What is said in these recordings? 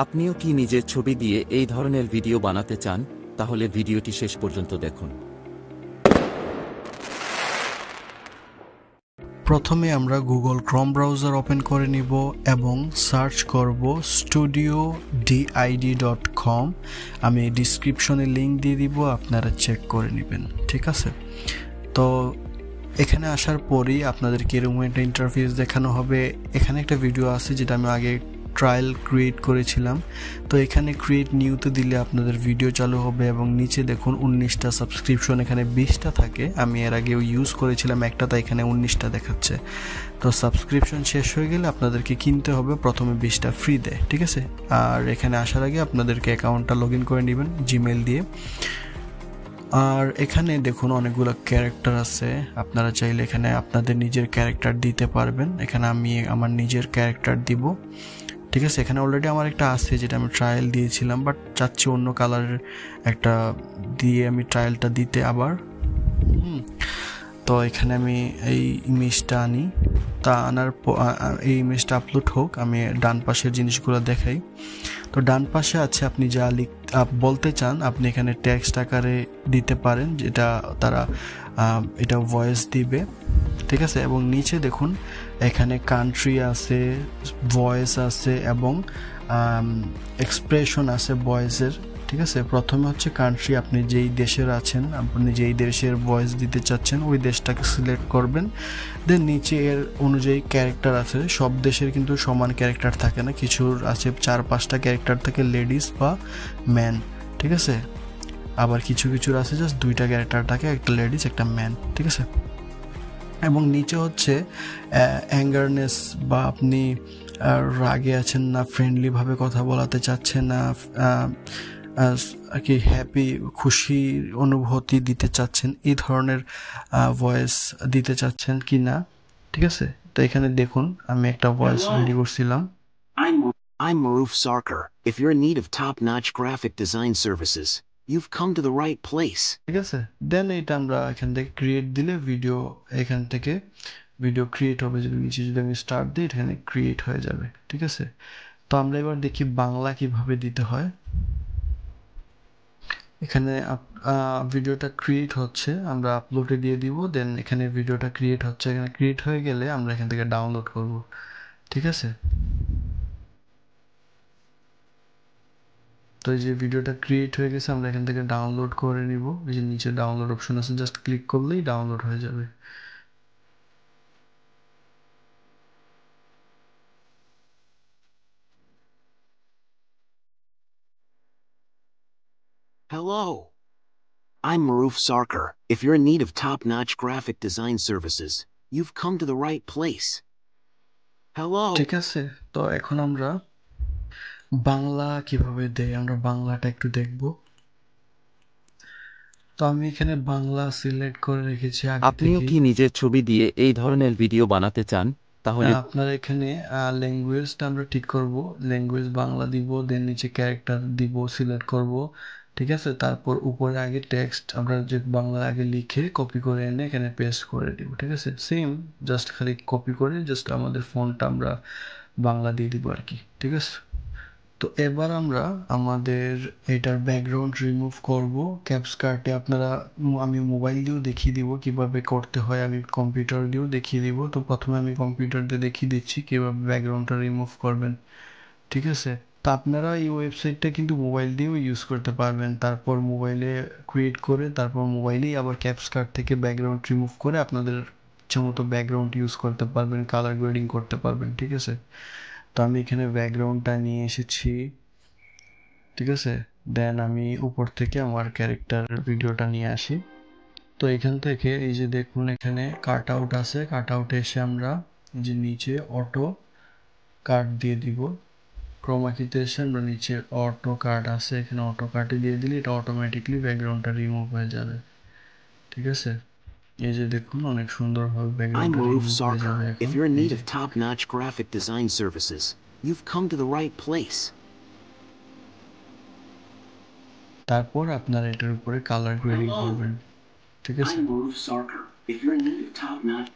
আপনিও কি নিজের ছবি দিয়ে এই ধরনের ভিডিও বানাতে চান? তাহলে ভিডিওটি শেষ পর্যন্ত দেখুন। প্রথমে আমরা গুগল ক্রোম ব্রাউজার ওপেন করে নিব এবং সার্চ করব studiodid.com। আমি ডিসক্রিপশনে লিংক দিয়ে দিব, আপনারা চেক করে নেবেন, ঠিক আছে? তো এখানে আসার পরেই আপনাদেরকে এরকম একটা ইন্টারফেস দেখানো হবে। এখানে একটা ভিডিও আছে যেটা আমি আগে ট্রায়াল ক্রিয়েট করেছিলাম। তো এখানে ক্রিয়েট নিউতে দিলে আপনাদের ভিডিও চালু হবে এবং নিচে দেখুন 19টা সাবস্ক্রিপশন, এখানে 20টা থাকে। আমি এর আগেও ইউজ করেছিলাম একটা, তাই এখানে 19টা দেখাচ্ছে। তো সাবস্ক্রিপশন শেষ হয়ে গেলে আপনাদেরকে কিনতে হবে, প্রথমে 20টা ফ্রি দেয়, ঠিক আছে? আর এখানে আসার আগে আপনাদেরকে অ্যাকাউন্টটা লগ ইন করে নেবেন জিমেল দিয়ে। আর এখানে দেখুন অনেকগুলো ক্যারেক্টার আছে, আপনারা চাইলে এখানে আপনাদের নিজের ক্যারেক্টার দিতে পারবেন। এখানে আমি আমার নিজের ক্যারেক্টার দিব, ঠিক আছে? এখানে অলরেডি আমার একটা আছে যেটা আমি ট্রায়াল দিয়েছিলাম, বাট চাচ্ছি অন্য কালারের একটা দিয়ে আমি ট্রায়ালটা দিতে আবার। তো এখানে আমি এই ইমেজটা আনি, তা আনার এই ইমেজটা আপলোড হোক, আমি ডান পাশের জিনিসগুলো দেখাই। তো ডান পাশে আছে আপনি যা বলতে চান আপনি এখানে টেক্সট আকারে দিতে পারেন, যেটা তারা এটা ভয়েস দিবে, ঠিক আছে? এবং নিচে দেখুন এখানে কান্ট্রি আছে, ভয়েস আছে এবং এক্সপ্রেশন আছে ভয়েসের, ঠিক আছে? প্রথমে হচ্ছে কান্ট্রি, আপনি যেই দেশের আছেন, আপনি যেই দেশের ভয়েস দিতে চাচ্ছেন ওই দেশটাকে সিলেক্ট করবেন। দেন নিচে এর অনুযায়ী ক্যারেক্টার আছে, সব দেশের কিন্তু সমান ক্যারেক্টার থাকে না, কিছুর আছে 4-5টা ক্যারেক্টার থাকে, লেডিস বা ম্যান, ঠিক আছে? আবার কিছুর আছে জাস্ট 2টা ক্যারেক্টার থাকে, একটা লেডিস একটা ম্যান, ঠিক আছে? এবং নিচে হচ্ছে অ্যাঙ্গারনেস, বা আপনি রাগে আছেন না, ফ্রেন্ডলিভাবে কথা বলাতে চাচ্ছেন না, আর কি হ্যাপি খুশি অনুভূতি দিতে চাচ্ছেন, এই ধরনের ভয়েস দিতে চাচ্ছেন কি না, ঠিক আছে? তো এখানে দেখুন আমি একটা ভয়েস রেডি করছিলাম। I'm Maruf Sarkar. If you're in need of top-notch graphic design services, you've come to the right place. ঠিক আছে, দেন এটা আমরা এখান থেকে ক্রিয়েট দিলে ভিডিও এখান থেকে ভিডিও ক্রিয়েট হবে। যদি নিচে যদি আমি স্টার্ট দিই এখানে ক্রিয়েট হয়ে যাবে, ঠিক আছে? তো আমরা এবার দেখি বাংলা কিভাবে দিতে হয়। এখানে ভিডিওটা ক্রিয়েট হচ্ছে, আমরা আপলোডে দিয়ে দিব, দেন এখানে ভিডিওটা ক্রিয়েট হচ্ছে, এখানে ক্রিয়েট হয়ে গেলে আমরা এখান থেকে ডাউনলোড করব, ঠিক আছে? তো এই যে ভিডিওটা ক্রিয়েট হয়ে গেছে, আমরা এখান থেকে ডাউনলোড করে নিব। এই যে নিচে ডাউনলোড অপশন আছে, জাস্ট ক্লিক করলেই ডাউনলোড হয়ে যাবে। Hello. I'm Maruf Sarkar. If you're in need of top-notch graphic design services, you've come to the right place. Hello. ঠিক আছে, তো এখন আমরা বাংলা কিভাবে দেই আমরা বাংলাটা একটু দেখব। তো আমি এখানে বাংলা সিলেক্ট করে রেখেছি আগে আপনিও থেকেই। কি নিজের ছবি দিয়ে এই ধরনের ভিডিও বানাতে চান? তাহলে আপনার এখানে ল্যাঙ্গুয়েজটা আমরা ঠিক করব, ল্যাঙ্গুয়েজ বাংলা দিব, দেন নিচে ক্যারেক্টার দিব, সিলেক্ট করব, ঠিক আছে? তারপর উপরে আগে টেক্সট আমরা যে বাংলা আগে লিখে কপি করে এনে এখানে পেস্ট করে দিব, ঠিক আছে? সেম, জাস্ট খালি কপি করে জাস্ট আমাদের ফন্টটা আমরা বাংলা দিয়ে দিব আর কি, ঠিক আছে? তো এবার আমরা আমাদের এটার ব্যাকগ্রাউন্ড রিমুভ করব ক্যাপকার্টে। আপনারা আমি মোবাইল দিয়েও দেখিয়ে দিব কিভাবে করতে হয়, আমি কম্পিউটার দিয়েও দেখিয়ে দিব। তো প্রথমে আমি কম্পিউটার দিয়ে দেখিয়ে দিচ্ছি কিভাবে ব্যাকগ্রাউন্ডটা রিমুভ করবেন, ঠিক আছে? তো আপনারা এই ওয়েবসাইটটা কিন্তু মোবাইল দিয়েও ইউজ করতে পারবেন, তারপর মোবাইলে ক্রিয়েট করে তারপর মোবাইলেই আবার ক্যাপকার্ট থেকে ব্যাকগ্রাউন্ড রিমুভ করে আপনাদের ইচ্ছা মতো ব্যাকগ্রাউন্ড ইউজ করতে পারবেন, কালার গ্রেডিং করতে পারবেন, ঠিক আছে? তো আমি এখানে ব্যাকগ্রাউন্ডটা নিয়ে এসেছি, ঠিক আছে? দেন আমি উপর থেকে আমার ক্যারেক্টার ভিডিওটা নিয়ে আসি। তো এখান থেকে এই যে দেখুন এখানে কাট আউট আছে, কাট আউটে এসে আমরা এই যে নিচে অটো কাট দিয়ে দিব। ক্রোমা কিতে এসে আমরা নিচে অটো কাট আছে, এখানে অটো কাটে দিয়ে দিলে এটা অটোমেটিকলি ব্যাকগ্রাউন্ডটা রিমুভ হয়ে যাবে, ঠিক আছে? এই যে দেখুন অনেক সুন্দরভাবে I'm ব্যাকগ্রাউন্ডটা Maruf রিমুভ হয়ে যাবে Sarkar. এখন। If you're in এই need যে of top-notch graphic design services, you've come to the right place. তারপর আপনারা এটার উপরে কালার গ্রেডিং করবেন, ঠিক আছে? I'm Maruf Sarkar. If you're in need of top-notch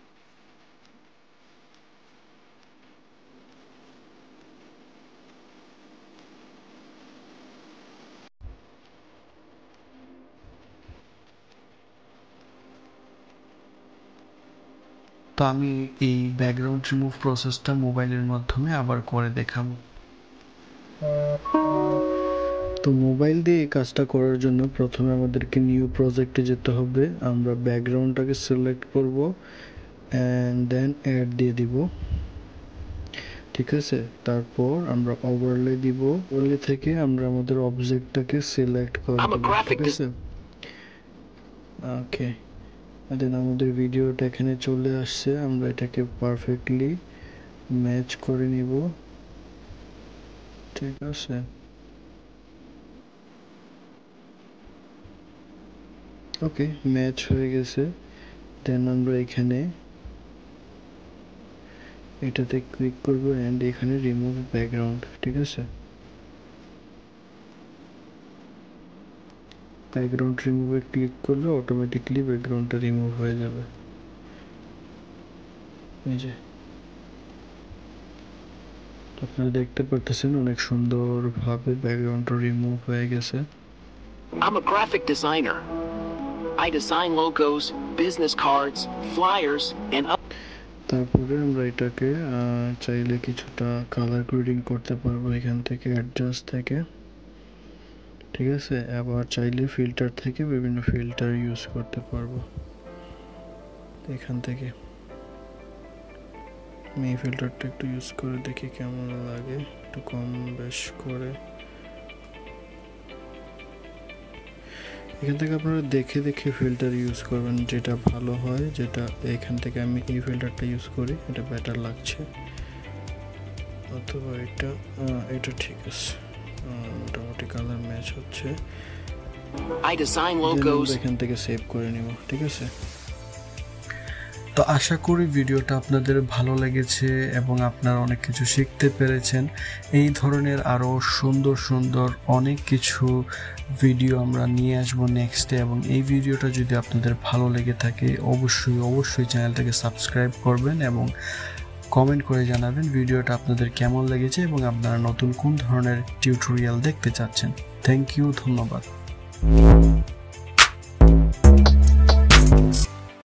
তো আমি এই ব্যাকগ্রাউন্ড রিমুভ প্রসেসটা মোবাইলের মাধ্যমে আবার করে দেখাবো। তো মোবাইল দিয়ে এই কাজটা করার জন্য প্রথমে আমাদেরকে নিউ প্রজেক্টে যেতে হবে। আমরা ব্যাকগ্রাউন্ডটাকে সিলেক্ট করব অ্যান্ড দেন অ্যাড দিয়ে দিব, ঠিক আছে। তারপর আমরা ওভারলে দিব, ওভারলে থেকে আমরা আমাদের অবজেক্টটাকে সিলেক্ট করে দেব, ঠিক আছে। ওকে, দেন আমাদের ভিডিওটা এখানে চলে আসছে, আমরা এটাকে পারফেক্টলি ম্যাচ করে নিব, ঠিক আছে। ওকে, ম্যাচ হয়ে গেছে। দেন আমরা এখানে এটাতে ক্লিক করব এন্ড এখানে রিমুভ ব্যাকগ্রাউন্ড, ঠিক আছে। ব্যাকগ্রাউন্ড রিমুভে ক্লিক করলে অটোমেটিকলি ব্যাকগ্রাউন্ডটা রিমুভ হয়ে যাবে। এই যে আপনারা দেখতে পারতেছেন অনেক সুন্দরভাবে ব্যাকগ্রাউন্ডটা রিমুভ হয়ে গেছে। I'm a graphic designer. I design logos, business cards, flyers, and তারপরে আমরা এটাকে চাইলে কিছুটা কালার গ্রেডিং করতে পারবো এখান থেকে, অ্যাডজাস্ট থেকে, ঠিক আছে। আবার চাইলে ফিল্টার থেকে বিভিন্ন ফিল্টার ইউজ করতে পারবো এখান থেকে। আমি এই ফিল্টারটা একটু ইউজ করে দেখি কেমন লাগে, একটু কম বেশ করে। এখান থেকে আপনারা দেখে দেখে ফিল্টার ইউজ করবেন, যেটা ভালো হয়, যেটা এখান থেকে আমি এই ফিল্টারটা ইউজ করি, এটা বেটার লাগছে, অথবা এটা ঠিক আছে, মোটামুটি কালার ম্যাচ হচ্ছে। I design logos. এখান থেকে সেভ করে নিব, ঠিক আছে। তো আশা করি ভিডিওটা আপনাদের ভালো লেগেছে এবং আপনারা অনেক কিছু শিখতে পেরেছেন। এই ধরনের আরও সুন্দর সুন্দর অনেক কিছু ভিডিও আমরা নিয়ে আসবো নেক্সটে, এবং এই ভিডিওটা যদি আপনাদের ভালো লেগে থাকে অবশ্যই চ্যানেলটাকে সাবস্ক্রাইব করবেন এবং কমেন্ট করে জানাবেন ভিডিওটা আপনাদের কেমন লেগেছে এবং আপনারা নতুন কোন ধরনের টিউটোরিয়াল দেখতে চাচ্ছেন। থ্যাংক ইউ, ধন্যবাদ।